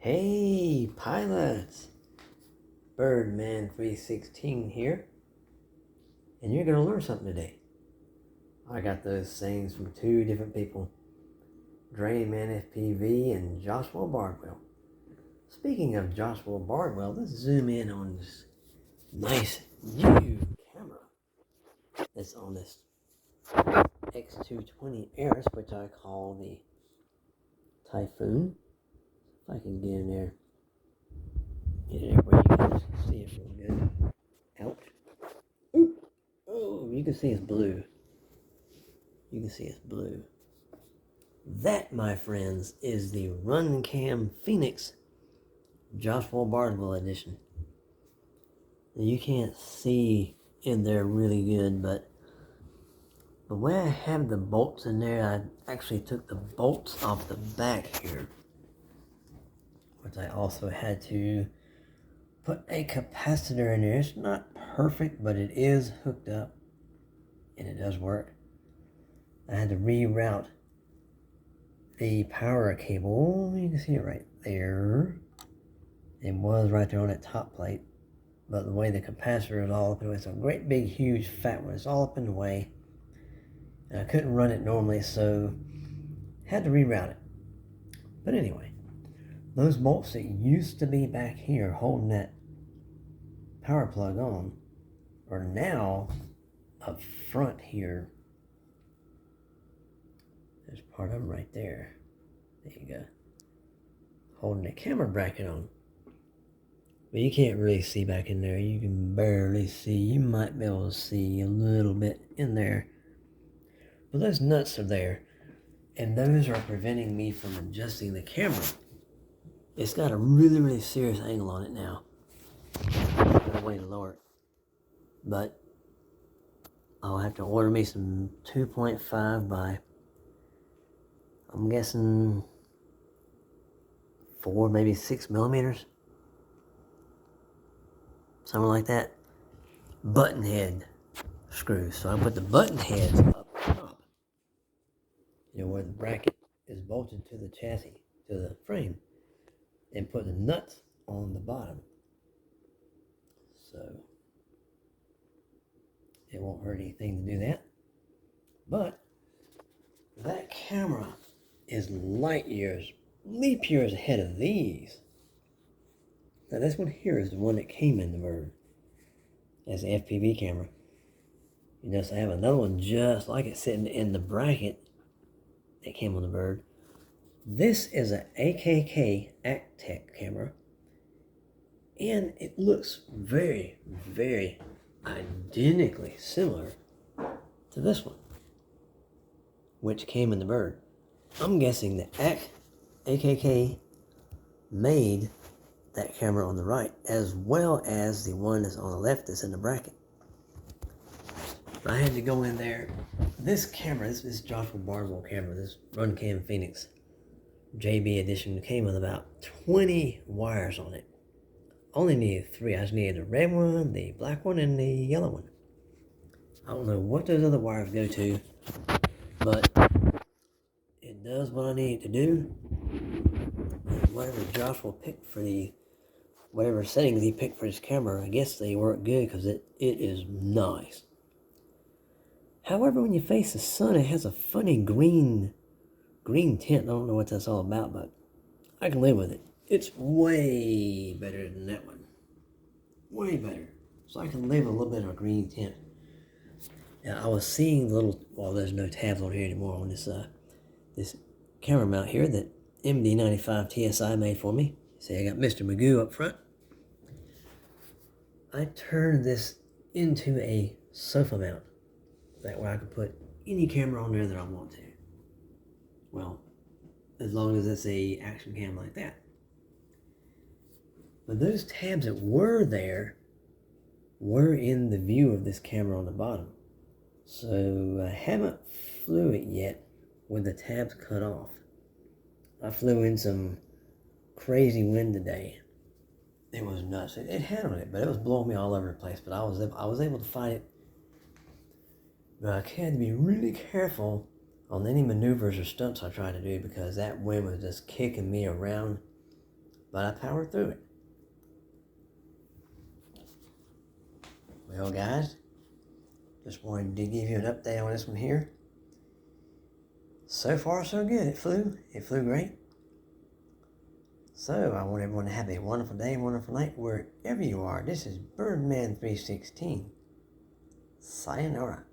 Hey, pilots! Birdman 316 here, and you're going to learn something today. I got those sayings from two different people, Drayman FPV and Joshua Bardwell. Speaking of Joshua Bardwell, let's zoom in on this nice new camera that's on this X220 Arris, which I call the Typhoon. If I can get in there. Get it where you can see it real good. Ouch. Ooh. Oh, you can see it's blue. You can see it's blue. That, my friends, is the Runcam Phoenix Joshua Bardwell edition. You can't see in there really good, but the way I have the bolts in there, I actually took the bolts off the back here, which I also had to put a capacitor in there. It's not perfect, but it is hooked up, and it does work. I had to reroute the power cable. You can see it right there. It was right there on that top plate, but the way the capacitor is all up in the way, it's a great big huge fat one. It's all up in the way, and I couldn't run it normally, so had to reroute it. But anyway, those bolts that used to be back here holding that power plug on are now up front here. There's part of them right there. There you go. Holding the camera bracket on. But you can't really see back in there. You can barely see. You might be able to see a little bit in there. But those nuts are there. And those are preventing me from adjusting the camera. It's got a really, really serious angle on it now. There's a way to lower it. But I'll have to order me some 2.5 by, I'm guessing, 4, maybe 6 millimeters. Something like that. Button head screws. So I put the button heads up top. Where the bracket is bolted to the chassis, to the frame. And put the nuts on the bottom. So it won't hurt anything to do that. But that camera is light years, leap years ahead of these. Now this one here is the one that came in the bird as an FPV camera. You notice I have another one just like it sitting in the bracket that came on the bird. This is an AKK Actec camera, and it looks very, very identically similar to this one, which came in the bird. I'm guessing the AKK made that camera on the right, as well as the one that's on the left that's in the bracket. I had to go in there. This camera, this Joshua Bardwell camera, this Runcam Phoenix JB edition, came with about 20 wires on it. Only needed 3. I just needed the red one, the black one, and the yellow one. I don't know what those other wires go to, but it does what I need it to do. And whatever Joshua picked for whatever settings he picked for his camera, I guess they work good because it is nice. However, when you face the sun, it has a funny green tint. I don't know what that's all about, but I can live with it. It's way better than that one. Way better. So I can live with a little bit of a green tint. Now, I was seeing the little, well, there's no tabs on here anymore on this camera mount here that MD95 TSI made for me. See, I got Mr. Magoo up front. I turned this into a sofa mount. That way I can put any camera on there that I want to. Well, as long as it's a action cam like that. But those tabs that were there were in the view of this camera on the bottom. So I haven't flew it yet with the tabs cut off. I flew in some crazy wind today. It was nuts. It had on it, but it was blowing me all over the place. But I was able to fight it. But I had to be really careful on any maneuvers or stunts I tried to do because that wind was just kicking me around. but I powered through it. Well, guys, just wanted to give you an update on this one here. So far, so good. It flew great. So I want everyone to have a wonderful day, wonderful night, wherever you are. This is Birdman316. Sayonara.